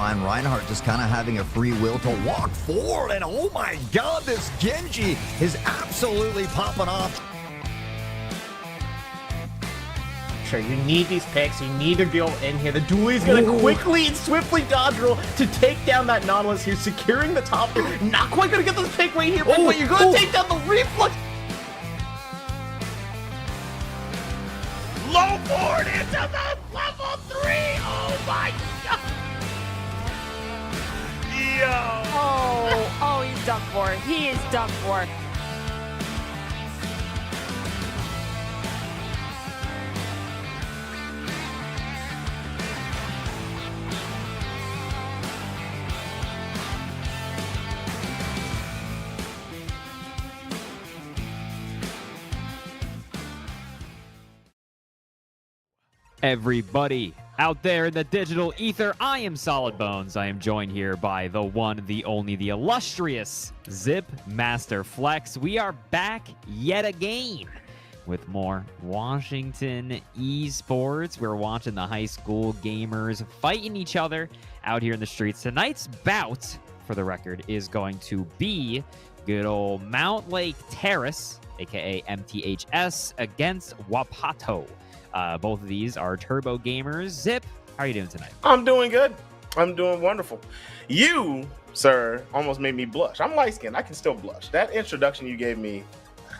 find Reinhardt just kind of having a free will to walk forward. And oh my God, this Genji is absolutely popping off. Sure, you need these picks. You need to go in here. The duel is going to quickly and swiftly dodge roll to take down that Nautilus here, securing the top here. Not quite going to get this pick right here, but you're going to take down the reflux. Low board into the level 3. Oh my God. Yo. Oh, he's done for. He is done for. Everybody out there in the digital ether, I am Solid Bones. I am joined here by the one, the only, the illustrious Zip Master Flex. We are back yet again with more Washington Esports. We're watching the high school gamers fighting each other out here in the streets. Tonight's bout, for the record, is going to be good old Mount Lake Terrace, aka MTHS, against Wapato. Both of these are turbo gamers. Zip, how are you doing tonight? I'm doing good. I'm doing wonderful. You, sir, almost made me blush. I'm light-skinned. I can still blush. That introduction you gave me,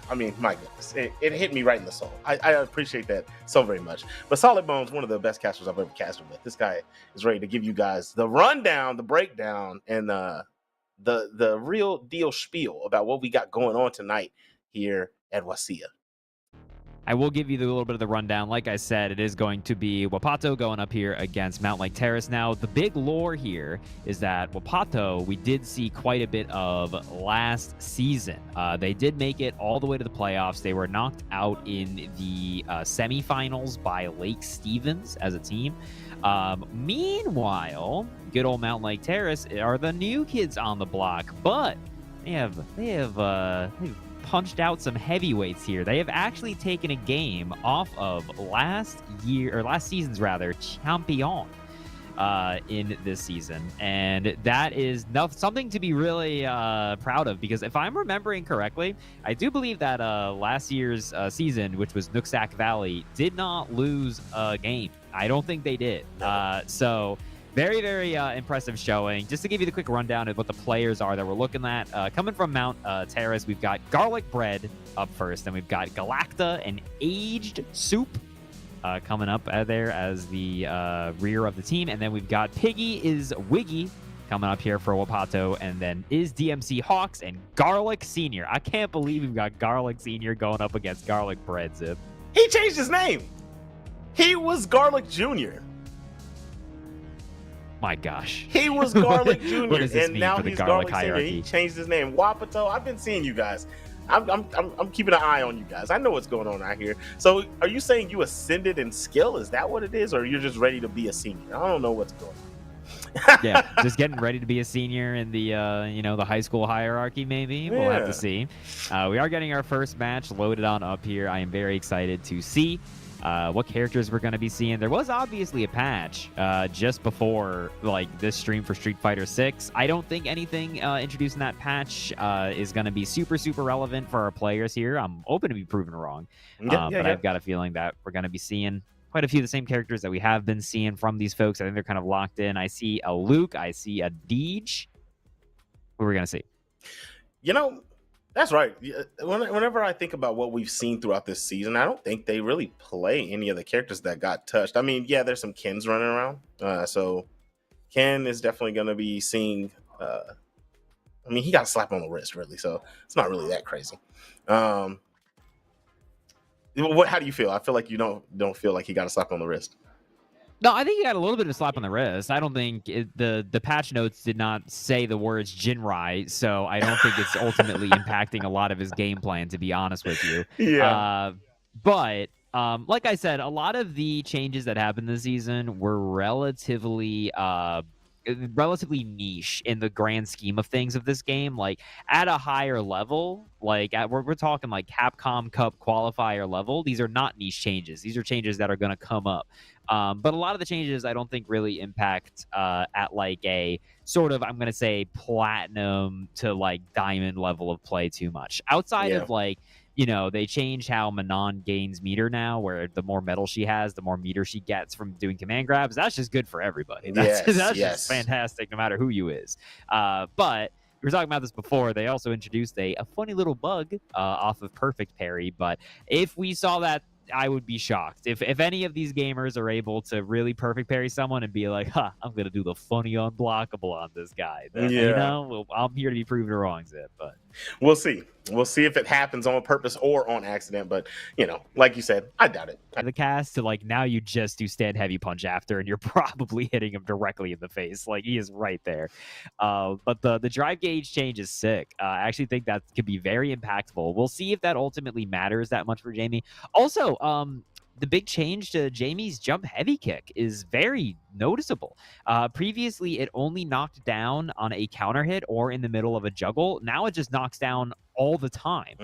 I mean, my goodness, it hit me right in the soul. I appreciate that so very much. But Solid Bones, one of the best casters I've ever casted with. This guy is ready to give you guys the rundown, the breakdown, and the real deal spiel about what we got going on tonight here at WSSEA. I will give you a little bit of the rundown. Like I said, it is going to be Wapato going up here against Mount Lake Terrace. Now, the big lore here is that Wapato, we did see quite a bit of last season. They did make it all the way to the playoffs. They were knocked out in the semifinals by Lake Stevens as a team. Meanwhile, good old Mount Lake Terrace are the new kids on the block, but they've punched out some heavyweights here. They have actually taken a game off of last season's champion in this season, and that is something to be really proud of, because if I'm remembering correctly, I do believe that last year's season, which was Nooksack Valley, did not lose a game. I don't think they did. So very, very impressive showing. Just to give you the quick rundown of what the players are that we're looking at. Coming from Mount Terrace, we've got Garlic Bread up first. Then we've got Galacta and Aged Soup coming up there as the rear of the team. And then we've got Piggy is Wiggy coming up here for Wapato. And then is DMC Hawks and Garlic Senior. I can't believe we've got Garlic Senior going up against Garlic Bread, Zip. He changed his name. He was Garlic Jr. My gosh. He was Garlic Jr. What does this and mean now for the he's Garlic Garlic Senior. hierarchy? He changed his name. Wapato, I've been seeing you guys. I'm keeping an eye on you guys. I know what's going on out here. So are you saying you ascended in skill? Is that what it is? Or you're just ready to be a senior? I don't know what's going on. Yeah, just getting ready to be a senior in the the high school hierarchy, maybe. We'll have to see. We are getting our first match loaded on up here. I am very excited to see what characters we're going to be seeing. There was obviously a patch just before this stream for Street Fighter 6. I don't think anything introduced in that patch is going to be super relevant for our players here. I'm open to be proven wrong, but I've got a feeling that we're going to be seeing quite a few of the same characters that we have been seeing from these folks. I think they're kind of locked in. I see a Luke. I see a Deej. Who are we going to see? That's right. Whenever I think about what we've seen throughout this season, I don't think they really play any of the characters that got touched. I mean, yeah, there's some Kens running around. So Ken is definitely going to be seeing. He got a slap on the wrist, really. So it's not really that crazy. How do you feel? I feel like you don't feel like he got a slap on the wrist. No, I think he got a little bit of a slap on the wrist. I don't think the patch notes did not say the words Jinrai, so I don't think it's ultimately impacting a lot of his game plan, to be honest with you. Yeah. But like I said, a lot of the changes that happened this season were relatively relatively niche in the grand scheme of things of this game. Like at a higher level, like we're talking like Capcom Cup qualifier level. These are not niche changes. These are changes that are going to come up. But a lot of the changes I don't think really impact at like a sort of, I'm going to say, platinum to like diamond level of play too much. Outside Yeah. of like, you know, they changed how Manon gains meter now, where the more metal she has, the more meter she gets from doing command grabs. That's just good for everybody. That's Yes, just fantastic, no matter who you is. But we were talking about this before. They also introduced a funny little bug off of Perfect Parry. But if we saw that, I would be shocked. If any of these gamers are able to really perfect parry someone and be like, "Ha, I'm gonna do the funny unblockable on this guy," then you know, well, I'm here to be proven wrong, Zip. But we'll see. We'll see if it happens on purpose or on accident. But you know, like you said, I doubt it. the cast to like now you just do stand heavy punch after, and you're probably hitting him directly in the face. Like he is right there. But the drive gauge change is sick. I actually think that could be very impactful. We'll see if that ultimately matters that much for Jamie. Also, the big change to Jamie's jump heavy kick is very noticeable. Previously, it only knocked down on a counter hit or in the middle of a juggle. Now it just knocks down all the time,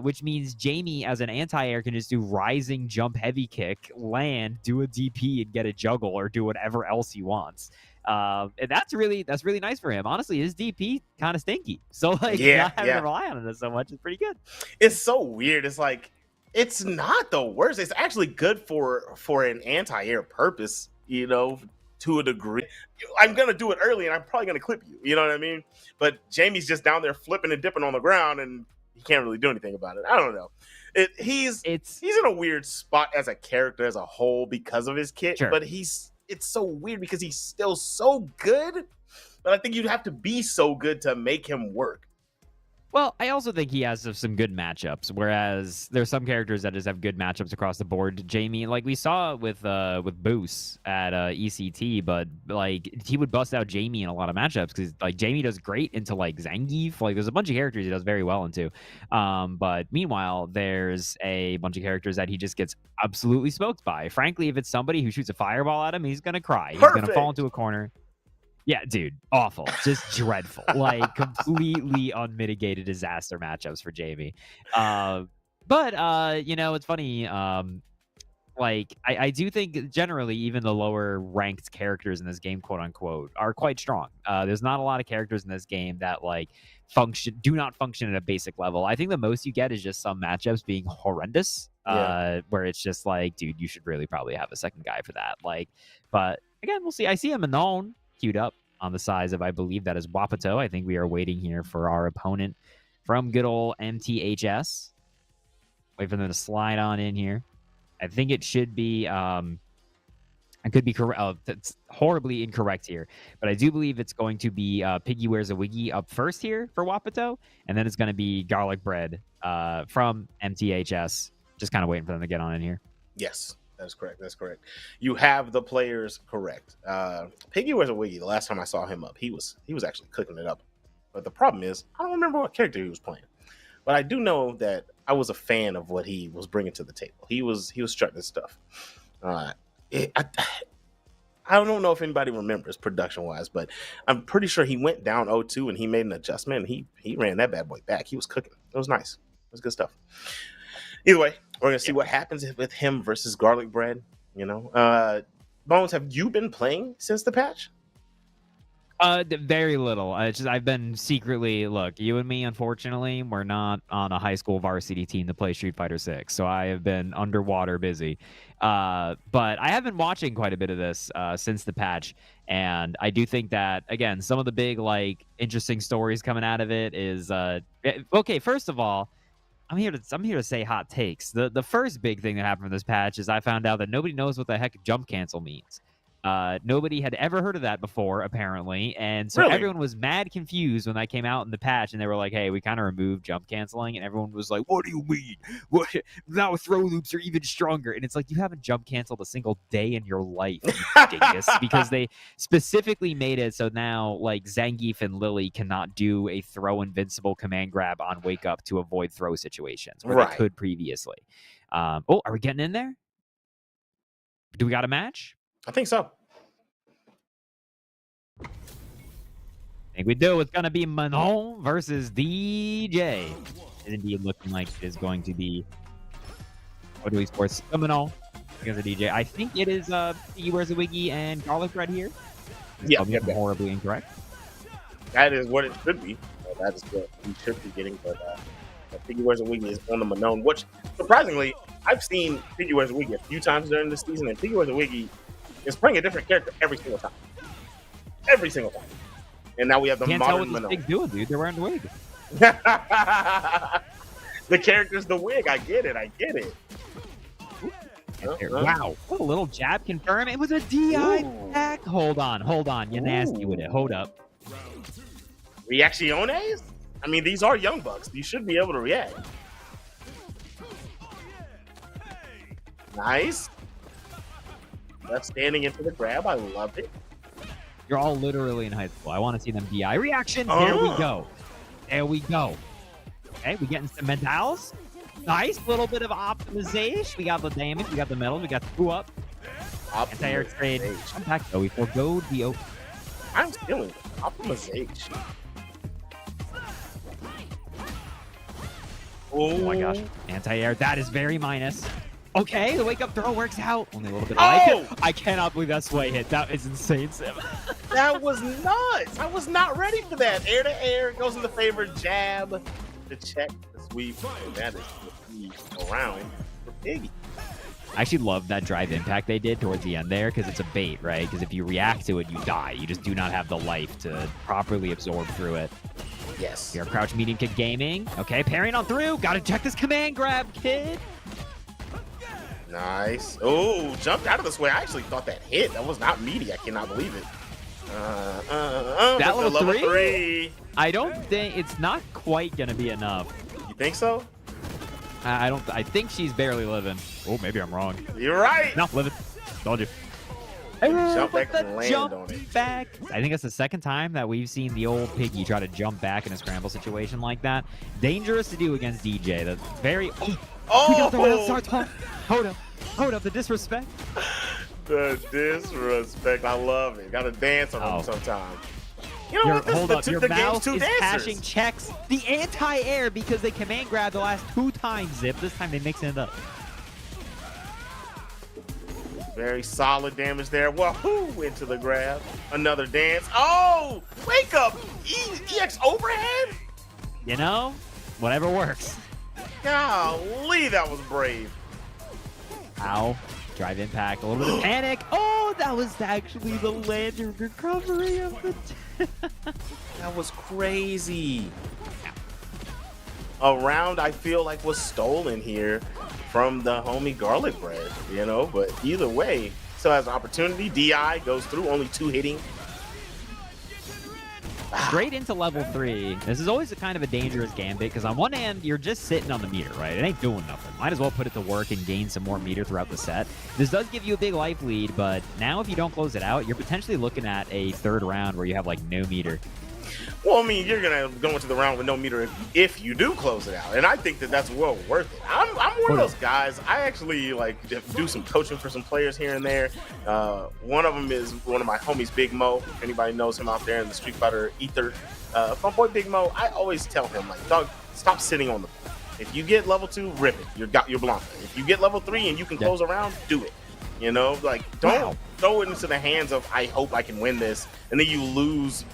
which means Jamie, as an anti-air, can just do rising jump heavy kick, land, do a DP, and get a juggle or do whatever else he wants. And that's really nice for him. Honestly, his DP kind of stinky, so like not having to rely on it so much is pretty good. It's so weird. It's like it's not the worst. It's actually good for an anti-air purpose, you know, to a degree. I'm gonna do it early, and I'm probably gonna clip you. You know what I mean? But Jamie's just down there flipping and dipping on the ground, and he can't really do anything about it. I don't know. He's in a weird spot as a character as a whole because of his kit, but it's so weird because he's still so good. But I think you'd have to be so good to make him work. Well, I also think he has some good matchups, whereas there's some characters that just have good matchups across the board. Jamie, like we saw with Boos at ECT, but like he would bust out Jamie in a lot of matchups because like Jamie does great into like Zangief. Like there's a bunch of characters he does very well into. But meanwhile, there's a bunch of characters that he just gets absolutely smoked by. Frankly, if it's somebody who shoots a fireball at him, he's gonna cry. He's gonna fall into a corner. Yeah, dude, awful, just dreadful, like completely unmitigated disaster matchups for Jamie. But you know, it's funny. Like I do think generally even the lower ranked characters in this game, quote unquote, are quite strong. There's not a lot of characters in this game that like do not function at a basic level. I think the most you get is just some matchups being horrendous, where it's just like, dude, you should really probably have a second guy for that. Like, but again, we'll see. I see a Manon queued up on the size of, I believe that is Wapato. I think we are waiting here for our opponent from good old MTHS. Wait for them to slide on in here. I think it should be, I could be correct. That's horribly incorrect here, but I do believe it's going to be Piggy Wears a Wiggy up first here for Wapato, and then it's going to be Garlic Bread from MTHS. Just kind of waiting for them to get on in here. Yes. That's correct. You have the players correct. Piggy Wears a Wiggy. The last time I saw him up, he was actually cooking it up. But the problem is, I don't remember what character he was playing. But I do know that I was a fan of what he was bringing to the table. He was strutting his stuff. I don't know if anybody remembers production wise, but I'm pretty sure he went down 0-2 and he made an adjustment. And he ran that bad boy back. He was cooking. It was nice. It was good stuff. Either way, we're going to see what happens with him versus Garlic Bread. You know, Bones, have you been playing since the patch? Very little. I've been secretly, look, you and me, unfortunately, we're not on a high school varsity team to play Street Fighter 6, so I have been underwater busy. But I have been watching quite a bit of this since the patch, and I do think that, again, some of the big, like, interesting stories coming out of it is, okay, first of all, I'm here to say hot takes. The first big thing that happened from this patch is I found out that nobody knows what the heck jump cancel means. Nobody had ever heard of that before, apparently, and so everyone was mad confused when that came out in the patch, and they were like, "Hey, we kind of removed jump canceling," and everyone was like, "What do you mean? What? Now throw loops are even stronger?" And it's like, you haven't jump canceled a single day in your life, you dingus, because they specifically made it so now like Zangief and Lily cannot do a throw invincible command grab on wake up to avoid throw situations where they could previously. Oh, are we getting in there? Do we got a match? I think so. I think we do. It's going to be Manon versus DJ. It's indeed looking like it is going to be Esports Manon against the DJ. I think it is he wears a wiggy and garlic bread here. Yeah, I'm horribly incorrect. That is what it should be. That is what we should be getting. But Piggy Wears a Wiggy is on the Manon, which surprisingly, I've seen Piggy Wears a Wiggy a few times during this season, and Piggy Wears a Wiggy is playing a different character every single time. Every single time. And now we have the Can't tell modern what this Manon. pig's doing, dude. They're wearing the wig. The character's the wig. I get it. Wow. What a little jab confirm. It was a DI attack. Hold on. You're nasty with it. Hold up. Reacciones? I mean, these are young bucks. You should be able to react. Nice. Left standing into the grab. I love it. You're all literally in high school. I want to see them DI reaction. There we go. Okay, we getting some medals. Nice little bit of optimization. We got the damage. We got the medals. We got the two up. Anti-air trade. Come back though. We forgo the open. I'm feeling it. Optimization. Oh my gosh. Anti-air. That is very minus. Okay, the wake up throw works out. Only a little bit. I cannot believe that sway hit. That is insane, Sim. That was nuts. I was not ready for that. Air to air goes in the favor. Jab to check the sweep. And that is the sweep around for Piggy. I actually love that drive impact they did towards the end there because it's a bait, right? Because if you react to it, you die. You just do not have the life to properly absorb through it. Yes. Your crouch medium kid gaming. Okay, parrying on through. Gotta check this command grab, kid. Nice. Oh, jumped out of this way. I actually thought that hit. That was not meaty. I cannot believe it. That level three? I don't think it's not quite gonna be enough. You think so? I don't. I think she's barely living. Oh, maybe I'm wrong. You're right. No, living. Told you. Jump back and land jump on it. back. I think that's the second time that we've seen the old Piggy try to jump back in a scramble situation like that. Dangerous to do against DJ. That's very. We got the round start talk. Hold up. The disrespect. The disrespect. I love it. Got to dance on them sometimes. You know what? Hold up. Your the mouse game's is two hashing dancers. checks. The anti-air because they command grab the last 2 times, Zip. This time they mix it up. Very solid damage there. Wahoo! Into the grab. Another dance. Oh! Wake up! EX overhead? You know, whatever works. Golly, that was brave. Ow. Drive impact. A little bit of panic. Oh, that was actually the landing recovery of the... That was crazy. A round I feel like was stolen here from the homie Garlic Bread, you know, but either way, still has an opportunity. DI goes through, only 2 hitting. Straight into level 3. This is always a kind of a dangerous gambit because on one hand, you're just sitting on the meter, right? It ain't doing nothing. Might as well put it to work and gain some more meter throughout the set. This does give you a big life lead, but now if you don't close it out, you're potentially looking at a 3rd round where you have like no meter. Well, I mean, you're going to go into the round with no meter if you do close it out. And I think that that's well worth it. I'm one of those guys. I actually like do some coaching for some players here and there. One of them is one of my homies, Big Mo. If anybody knows him out there in the Street Fighter ether. My boy Big Mo, I always tell him, like, dog, stop sitting on the floor. If you get level 2, rip it. You're Blanca. If you get level 3 and you can close a round, do it. You know, like, don't throw it into the hands of, I hope I can win this. And then you lose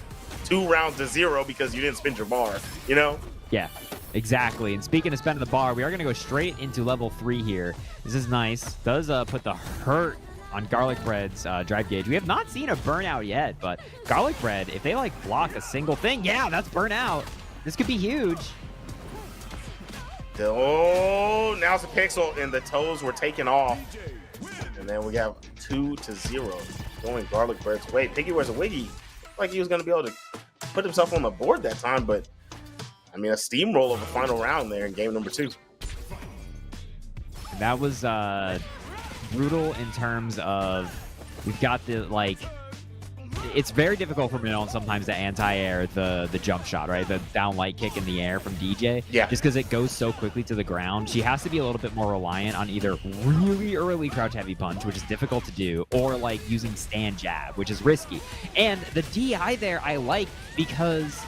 2 rounds to 0 because you didn't spend your bar, you know? Yeah, exactly. And speaking of spending the bar, we are going to go straight into level 3 here. This is nice. Does put the hurt on Garlic Bread's drive gauge. We have not seen a burnout yet, but Garlic Bread, if they like block a single thing, yeah, that's burnout. This could be huge. Oh, now it's a pixel, and the toes were taken off. And then we have 2-0 going Garlic Bread's way. Piggy Wears a Wiggy. Like he was going to be able to put himself on the board that time, but I mean, a steamroll of a final round there in game number 2. That was brutal in terms of we've got the like it's very difficult for Manon sometimes to anti-air the jump shot, right? The down light kick in the air from DJ. Yeah. Just because it goes so quickly to the ground. She has to be a little bit more reliant on either really early crouch heavy punch, which is difficult to do, or like using stand jab, which is risky. And the DI there I like because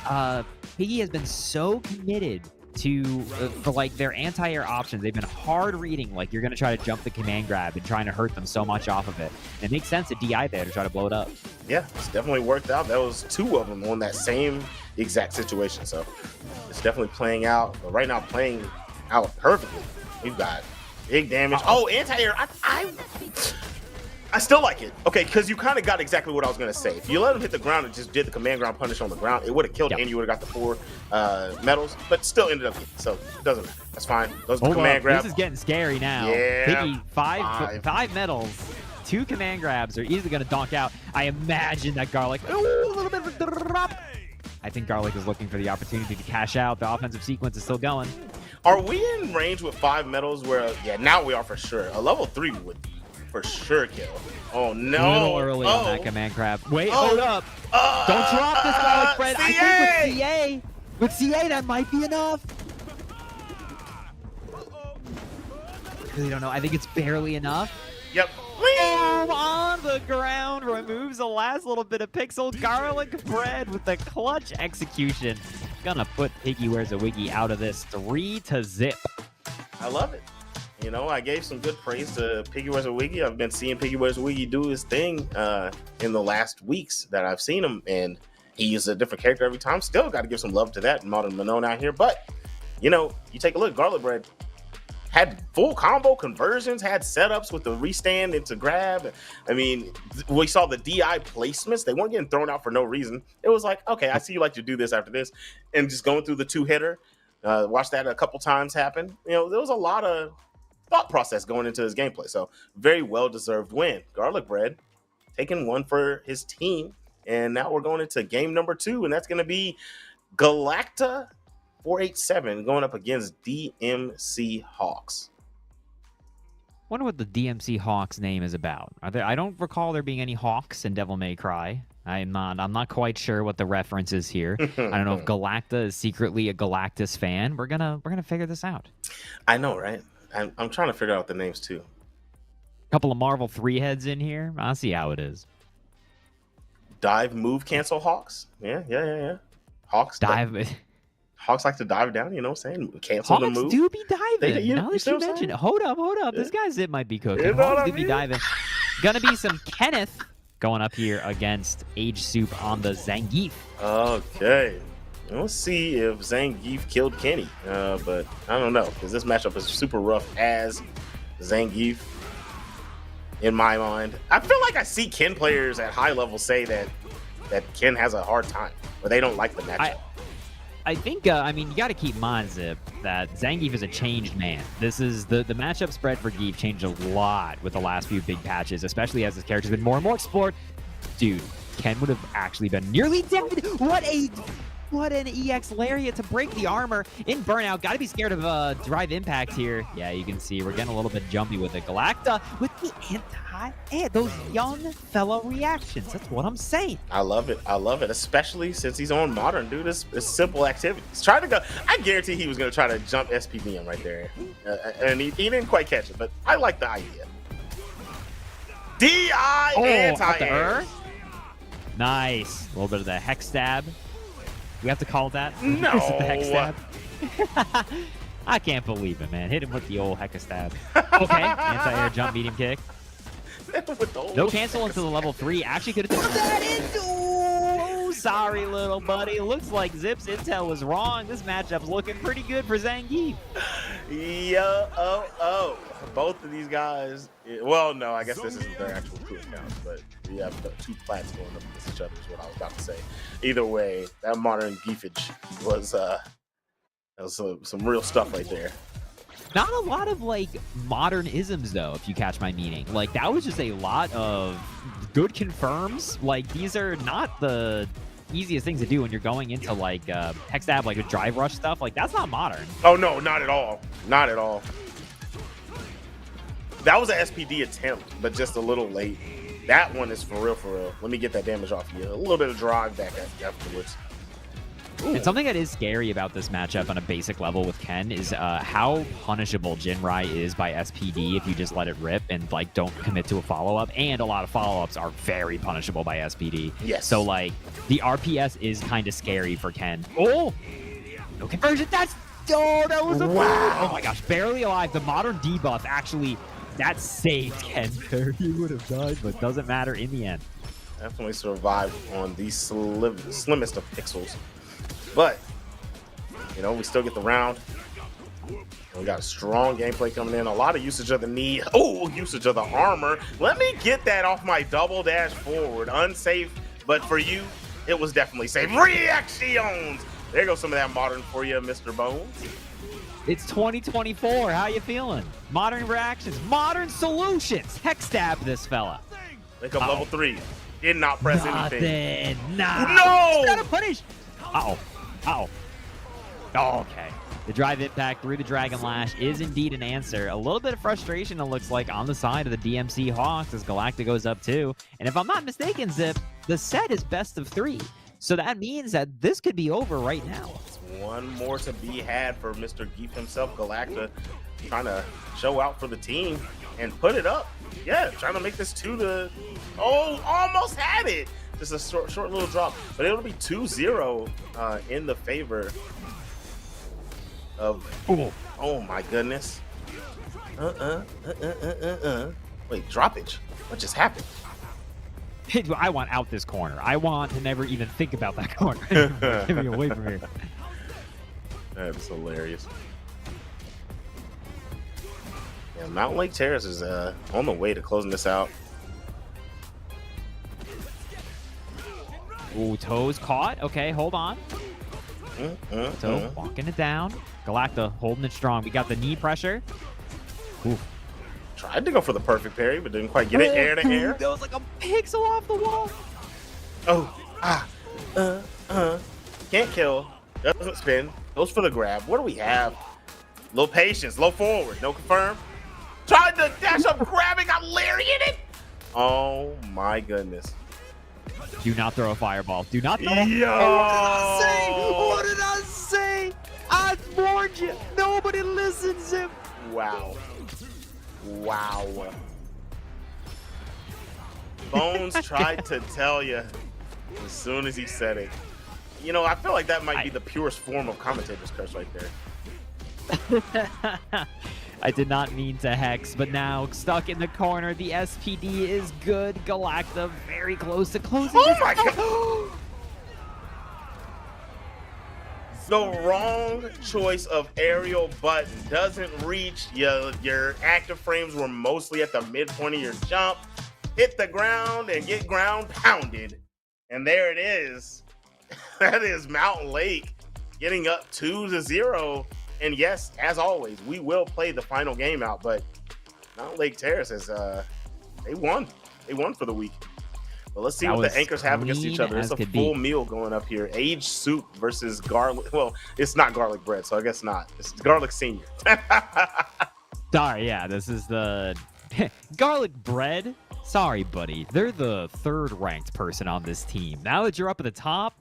Piggy has been so committed to for like their anti-air options. They've been hard reading like you're going to try to jump the command grab and trying to hurt them so much off of it. And it makes sense to DI there to try to blow it up. Yeah, it's definitely worked out. That was 2 of them on that same exact situation. So it's definitely playing out. But right now, playing out perfectly. We've got big damage. Oh, anti-air. I still like it. Okay, because you kind of got exactly what I was going to say. If you let him hit the ground and just did the command ground punish on the ground, it would have killed and you would have got the 4 medals, but still ended up hitting. So it doesn't matter. That's fine. Those are the command grabs. This is getting scary now. Yeah. Piggy, five medals. 2 command grabs are easily going to donk out. I imagine that Garlic, a little bit of a drop. I think Garlic is looking for the opportunity to cash out. The offensive sequence is still going. Are we in range with 5 medals where, yeah, now we are for sure. A level 3 would for sure kill. Oh, no. A little early on that command grab. Wait, hold up. Don't drop this Garlic Bread. CA! I think with CA, that might be enough. I really don't know. I think it's barely enough. Yep. Boom, on the ground, removes the last little bit of pixel. Garlic Bread with the clutch execution. Gonna put Piggy Wears a Wiggy out of this 3-0. I love it. You know, I gave some good praise to Piggy Wears a Wiggy. I've been seeing Piggy Wears a Wiggy do his thing in the last weeks that I've seen him, and he's a different character every time. Still got to give some love to that Modern Manon out here. But, you know, you take a look, Garlic Bread had full combo conversions, had setups with the restand into grab. I mean, we saw the DI placements. They weren't getting thrown out for no reason. It was like, okay, I see you like to do this after this. And just going through the 2-hitter, watch that a couple times happen. You know, there was a lot of thought process going into his gameplay. So very well-deserved win. Garlic Bread taking one for his team. And now we're going into game number 2, and that's going to be Galacta 487 going up against DMC Hawks. Wonder what the DMC Hawks name is about. I don't recall there being any Hawks in Devil May Cry. I'm not quite sure what the reference is here. I don't know if Galacta is secretly a Galactus fan. We're gonna figure this out. I know, right? I'm trying to figure out the names too. Couple of Marvel 3 heads in here. I'll see how it is. Dive, move, cancel Hawks. Yeah. Hawks dive. Hawks like to dive down, you know what I'm saying? Cancel Hawks the move. do be diving. Now that you mention mention it. Hold up. Yeah. This guy's zip might be cooking. You know Hawks what I do be mean? diving. Gonna be some Kenneth going up here against Age Soup on the Zangief. Okay. Let's see if Zangief killed Kenny. But I don't know, because this matchup is super rough as Zangief in my mind. I feel like I see Ken players at high level say that Ken has a hard time, or they don't like the matchup. I think, I mean, you got to keep in mind, Zip, that Zangief is a changed man. This is the matchup spread for Gief changed a lot with the last few big patches, especially as his character's been more and more explored. Dude, Ken would have actually been nearly dead. What an EX Lariat to break the armor in Burnout. Got to be scared of Drive Impact here. Yeah, you can see we're getting a little bit jumpy with it. Galacta with the those young fellow reactions. That's what I'm saying. I love it, especially since he's on Modern, dude. It's simple activities. Try to go. I guarantee he was going to try to jump SPVM right there. And he didn't quite catch it, but I like the idea. DI anti-air. Nice. A little bit of the hex stab. We have to call that? No. Is it the hex stab? I can't believe it, man. Hit him with the old hex stab. Okay. Anti-air jump medium kick. No cancel into the level 3. Actually could have done that into. Sorry, little buddy. Looks like Zip's intel was wrong. This matchup's looking pretty good for Zangief. Both of these guys. Well, no, I guess this isn't their actual crew account, but we have 2 plats going up against each other is what I was about to say. Either way, that Modern Geefage was some real stuff right there. Not a lot of like modern isms though, if you catch my meaning. Like that was just a lot of good confirms. Like these are not the easiest things to do when you're going into like hex stab, like a drive rush stuff. Like that's not modern. Oh no, not at all. Not at all. That was an SPD attempt, but just a little late. That one is for real, for real. Let me get that damage off you. A little bit of drive back afterwards. Ooh. And something that is scary about this matchup on a basic level with Ken is how punishable Jinrai is by SPD if you just let it rip and like don't commit to a follow-up. And a lot of follow-ups are very punishable by SPD. Yes. So like the RPS is kind of scary for Ken. Oh, no conversion. That was a wow. Oh my gosh, barely alive. The modern debuff actually that saved Ken there. He would have died, but doesn't matter in the end. Definitely survived on the slimmest of pixels. But, you know, we still get the round. We got a strong gameplay coming in. A lot of usage of the knee. Oh, usage of the armor. Let me get that off my double dash forward. Unsafe, but for you, it was definitely safe. Reactions! There goes some of that modern for you, Mr. Bones. It's 2024. How you feeling? Modern reactions, modern solutions. Hex stab this fella. Wake up level 3. Did not press anything. Nah. No! Gotta punish. Uh-oh. Uh-oh. Oh, okay. The drive impact through the Dragon Lash is indeed an answer. A little bit of frustration, it looks like, on the side of the DMC Hawks as Galacta goes up too. And if I'm not mistaken, Zip, the set is best of 3. So that means that this could be over right now. One more to be had for Mr. Geef himself. Galacta trying to show out for the team and put it up. Yeah, trying to make this 2-. Oh, almost had it. Just a short little drop, but it'll be 2-0 in the favor of. Oh my goodness. Wait, droppage. What just happened? I want out this corner. I want to never even think about that corner. Get me away from here. That's hilarious. Yeah, Mountain Lake Terrace is on the way to closing this out. Ooh, toes caught. Okay, hold on. Toe walking it down. Galacta holding it strong. We got the knee pressure. Ooh. Tried to go for the perfect parry, but didn't quite get it air to air. That was like a pixel off the wall. Can't kill. Doesn't spin. Goes for the grab. What do we have? Low patience. Low forward. No confirm. Tried to dash up, grabbing. Got lariat it. Oh my goodness. Do not throw a fireball. Do not throw. Yo! What did I say? I warned you. Nobody listens. Him. Wow. Wow. Bones tried to tell you as soon as he said it. You know, I feel like that might be the purest form of commentator's curse right there. I did not mean to hex, but now stuck in the corner. The SPD is good. Galacta very close to closing. Oh my god! The wrong choice of aerial button doesn't reach. Your active frames were mostly at the midpoint of your jump. Hit the ground and get ground pounded. And there it is. That is Mountain Lake getting up 2-0. And yes, as always, we will play the final game out, but Mountain Lake Terrace is they won. They won for the week. But let's see what the anchors have against each other. It's a full meal going up here. Aged soup versus garlic. Well, it's not garlic bread, so I guess not. It's garlic senior. Sorry, yeah, this is the garlic bread. Sorry, buddy. They're the 3rd ranked person on this team. Now that you're up at the top,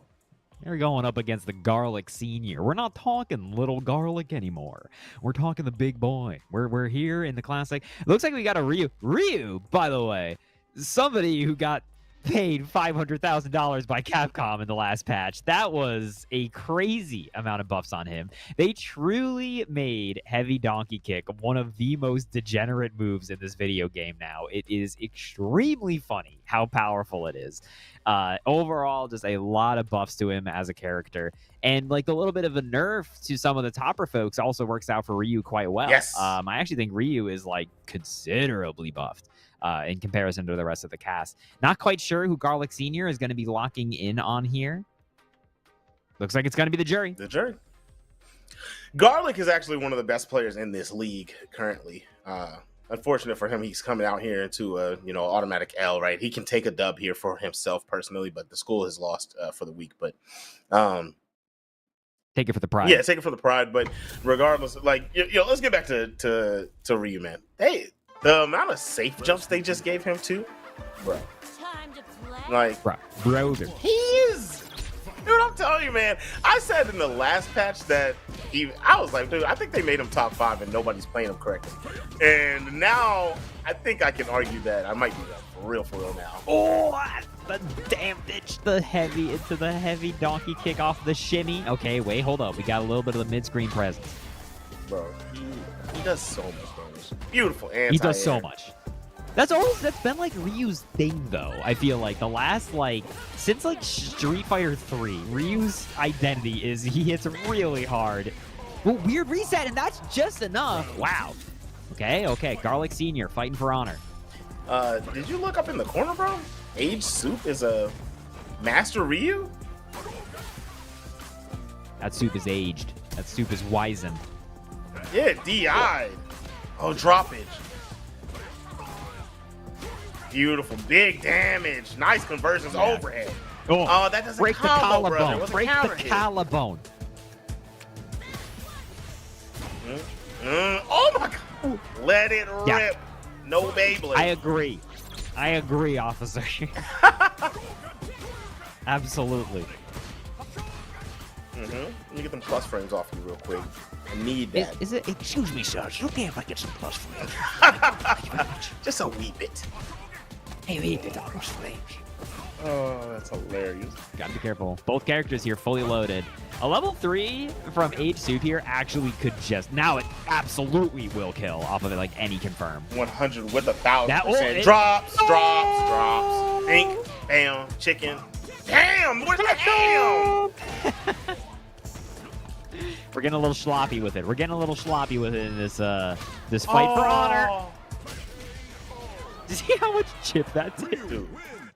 they're going up against the Garlic Senior. We're not talking little Garlic anymore. We're talking the big boy. We're here in the Classic. It looks like we got a Ryu. Ryu, by the way, somebody who got paid $500,000 by Capcom in the last patch. That was a crazy amount of buffs on him. They truly made Heavy Donkey Kick one of the most degenerate moves in this video game now. It is extremely funny how powerful it is. Overall, just a lot of buffs to him as a character. And like a little bit of a nerf to some of the topper folks also works out for Ryu quite well. Yes. I actually think Ryu is like considerably buffed in comparison to the rest of the cast. Not quite sure who Garlic Senior is going to be locking in on here. Looks like it's going to be the jury. The jury. Garlic is actually one of the best players in this league currently. Unfortunate for him, he's coming out here into a automatic L, right? He can take a dub here for himself personally, but the school has lost for the week. But take it for the pride. Yeah, take it for the pride. But regardless, like let's get back to Ryu, man. The amount of safe jumps they just gave him too. bro. Time to play. Like, Bro. he is. Dude, I'm telling you, man. I said in the last patch that I was like, dude, I think they made him top 5 and nobody's playing him correctly. And now I think I can argue that I might be that for real now. Oh, the damn bitch. The heavy into the heavy donkey kick off the shimmy. Okay, wait, hold up. We got a little bit of the mid-screen presence. Bro, he does so much damage. Beautiful anti-air. He does so much. That's been like Ryu's thing though. I feel like the last since like Street Fighter 3, Ryu's identity is he hits really hard. Well, weird reset, and that's just enough. Wow. Okay. Garlic Senior fighting for honor. Did you look up in the corner, bro? Age Soup is a Master Ryu? That soup is aged. That soup is wizened. Yeah, DI'd. Oh, droppage. Beautiful, big damage, nice conversions, overhead. Oh, that doesn't break the combo, brother. collarbone. What's a Break counter the hit? collarbone. Oh my god! Let it rip. Yeah. No Beyblade. I agree, officer. Absolutely. Let me get them plus frames off you real quick. I need that. Is it? Excuse me, sir. It's okay if I get some plus frames. Just a wee bit. Hey, wait, it's plus frames. Oh, that's hilarious. Gotta be careful. Both characters here fully loaded. A level 3 from Age Soup here actually could just... Now it absolutely will kill off of it like any confirm. 100 with 1,000%. It- Drops. Ink. Bam. Chicken. Damn! Where's the ham? We're getting a little sloppy with it. In this this fight for honor. Did you see how much chip that did? Dude,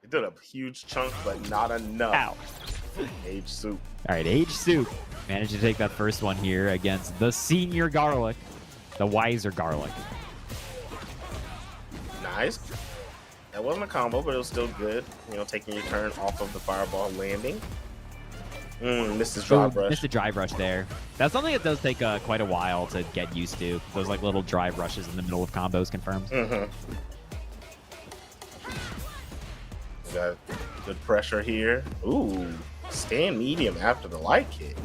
it did a huge chunk, but not enough. Ow. Age Soup. All right, Age Soup managed to take that first one here against the senior Garlic, the wiser Garlic. Nice. That wasn't a combo, but it was still good. You know, taking your turn off of the fireball landing. Missed his drive rush. Missed a drive rush there. That's something that does take quite a while to get used to. Those like little drive rushes in the middle of combos confirmed. Got good pressure here. Ooh, stand medium after the light kick.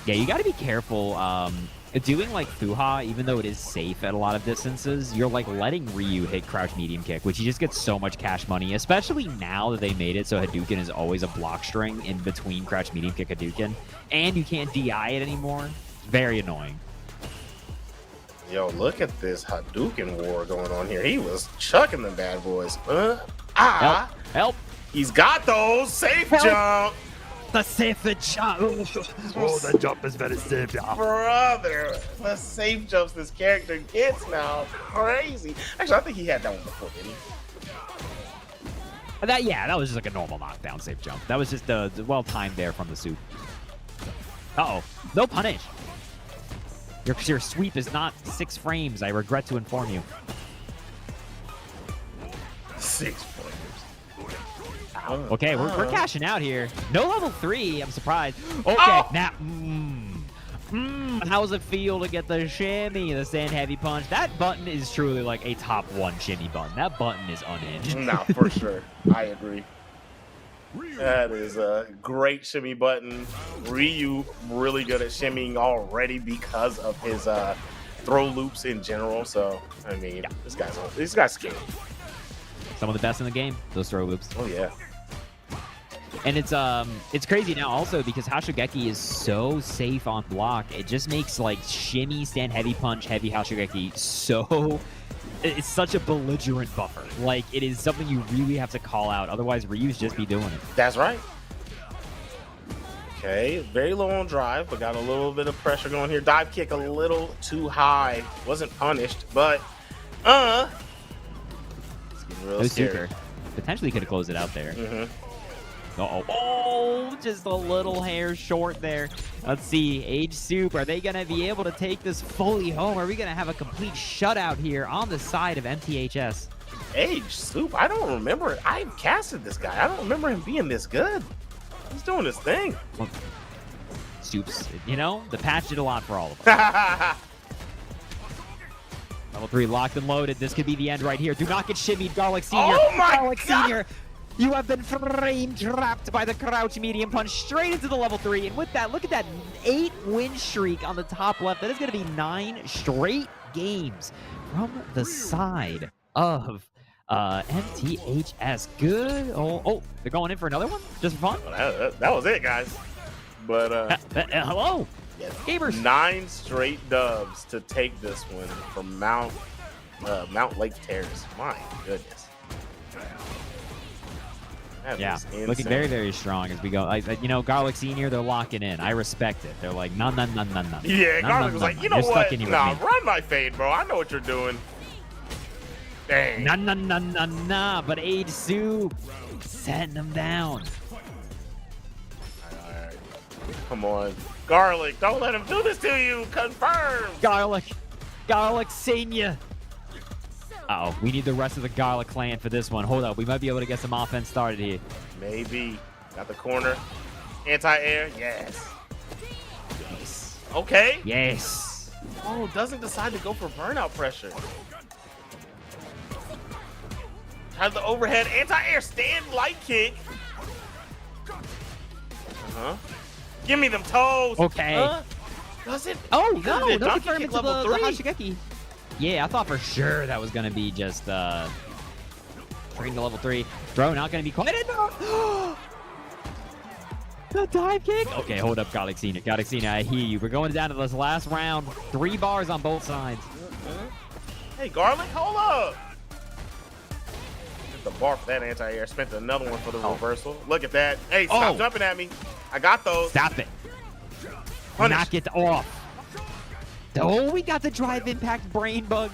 Yeah, you got to be careful. Doing like Fuha, even though it is safe at a lot of distances, you're like letting Ryu hit crouch medium kick, which he just gets so much cash money, especially now that they made it so Hadouken is always a block string in between crouch medium kick Hadouken, and you can't DI it anymore. Very annoying. Yo, look at this Hadouken war going on here. He was chucking them bad boys. Help. He's got those. Safe Help. jump. The safe jump. Oh, the jump is very safe. Brother, the safe jumps this character gets now. Crazy. Actually, I think he had that one before, didn't he? That was just like a normal knockdown safe jump. That was just well timed there from the soup. Uh-oh. No punish. Your sweep is not 6 frames. I regret to inform you. 6 frames. Okay, we're cashing out here. No level 3. I'm surprised. Okay, now. How does it feel to get the shimmy, the sand heavy punch? That button is truly like a top 1 shimmy button. That button is unhinged. Nah, for sure. I agree. That is a great shimmy button. Ryu really good at shimmying already because of his throw loops in general. So I mean, this guy's skilled. Some of the best in the game. Those throw loops. Oh yeah. And it's crazy now also because Hashugeki is so safe on block. It just makes like shimmy, stand heavy punch, heavy Hashugeki so... It's such a belligerent buffer. Like, it is something you really have to call out. Otherwise, Ryu's just be doing it. That's right. Okay, very low on drive, but got a little bit of pressure going here. Dive kick a little too high. Wasn't punished, but it's getting real scary. Super. Potentially could have closed it out there. Uh-oh. Oh, just a little hair short there. Let's see. Age Soup, are they going to be able to take this fully home? Are we going to have a complete shutout here on the side of MTHS? Age Soup? I don't remember. I've casted this guy. I don't remember him being this good. He's doing his thing. Well, Soups, you know, the patch did a lot for all of us. Level 3 locked and loaded. This could be the end right here. Do not get shimmied, Garlic Senior. Oh my Garlic God! Senior, you have been frame trapped by the crouch medium punch straight into the level 3. And with that, look at that 8-win streak on the top left. That is going to be 9 straight games from the side of MTHS. Good. Oh, they're going in for another one? Just for fun? That was it, guys. But Hello, gamers. 9 straight dubs to take this one from Mount Lake Terrace. My goodness. That Yeah, is insane. looking very, very strong as we go. You know, Garlic Senior, they're locking in. I respect it. They're like, no. Yeah, Garlic was like, you know You're what? stuck in here Nah, with me. run my fade, bro. I know what you're doing. Dang. Nah. But Age Soup setting them down. All right. Come on. Garlic, don't let him do this to you. Confirmed. Garlic Senior. Uh-oh, we need the rest of the Garlic clan for this one. Hold up, we might be able to get some offense started here. Maybe. Got the corner. Anti-air. Yes. Okay. Yes. Oh, doesn't decide to go for burnout pressure. Has the overhead anti-air stand light kick. Give me them toes. Okay. Does it? Oh, Because no, of the don't donkey turn him kick into level the 3. Hashigeki. Yeah, I thought for sure that was going to be just bring to level 3. Throw not going to be quite enough. The dive kick. Okay, hold up, Garlic Senior. Garlic Senior, I hear you. We're going down to this last round. 3 bars on both sides. Hey, Garlic, hold up. Get the bar for that anti-air. Spent another one for the reversal. Look at that. Hey, stop jumping at me. I got those. Stop it. Punish. Knock it off. Oh, we got the drive impact brain bug.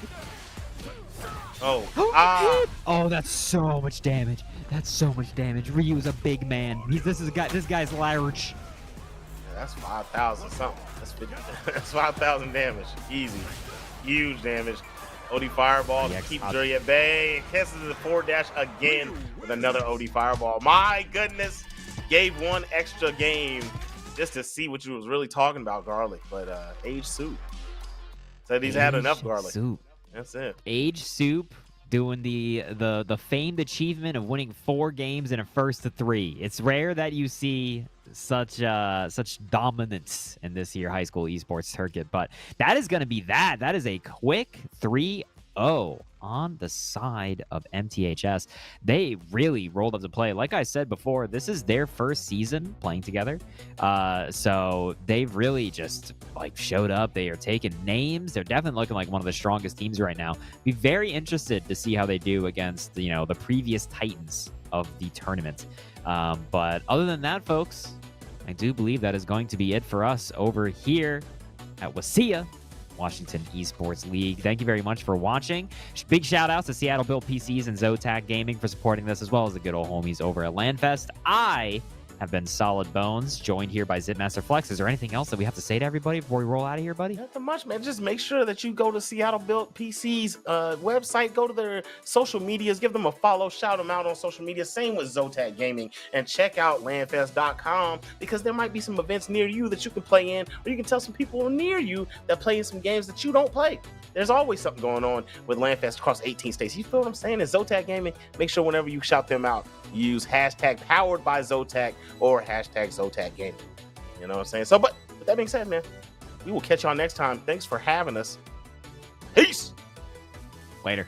Oh. Oh, that's so much damage. That's so much damage. Ryu's a big man. This guy's large. Yeah, that's 5,000 something. That's 50, that's 5,000 damage. Easy. Huge damage. OD Fireball to keep Jury at bay. And cancels the forward dash again with another OD Fireball. My goodness. Gave one extra game just to see what you was really talking about, Garlic. But Age Soup said he's had enough Garlic. Soup. That's it. Age Soup doing the famed achievement of winning 4 games in a first to 3. It's rare that you see such dominance in this year high school esports circuit, but that is going to be that. That is a quick 3-0 on the side of MTHS. They really rolled up to play. Like I said before, this is their first season playing together. So they've really just showed up. They are taking names. They're definitely looking like one of the strongest teams right now. Be very interested to see how they do against, the previous Titans of the tournament. But other than that, folks, I do believe that is going to be it for us over here at WSSEA, Washington Esports League. Thank you very much for watching. Big shout outs to Seattle Built PCs and ZOTAC Gaming for supporting this, as well as the good old homies over at LANFest. I have been Solid Bones, joined here by Zipmaster Flex. Is there anything else that we have to say to everybody before we roll out of here, buddy? Nothing much, man. Just make sure that you go to Seattle Built PC's website, go to their social medias, give them a follow, shout them out on social media. Same with ZOTAC Gaming, and check out LANFest.com because there might be some events near you that you can play in, or you can tell some people near you that play in some games that you don't play. There's always something going on with LANFest across 18 states. You feel what I'm saying? In ZOTAC Gaming, make sure whenever you shout them out, you use hashtag powered by ZOTAC or hashtag ZOTAC Gaming. You know what I'm saying? So, but with that being said, man, we will catch y'all next time. Thanks for having us. Peace. Later.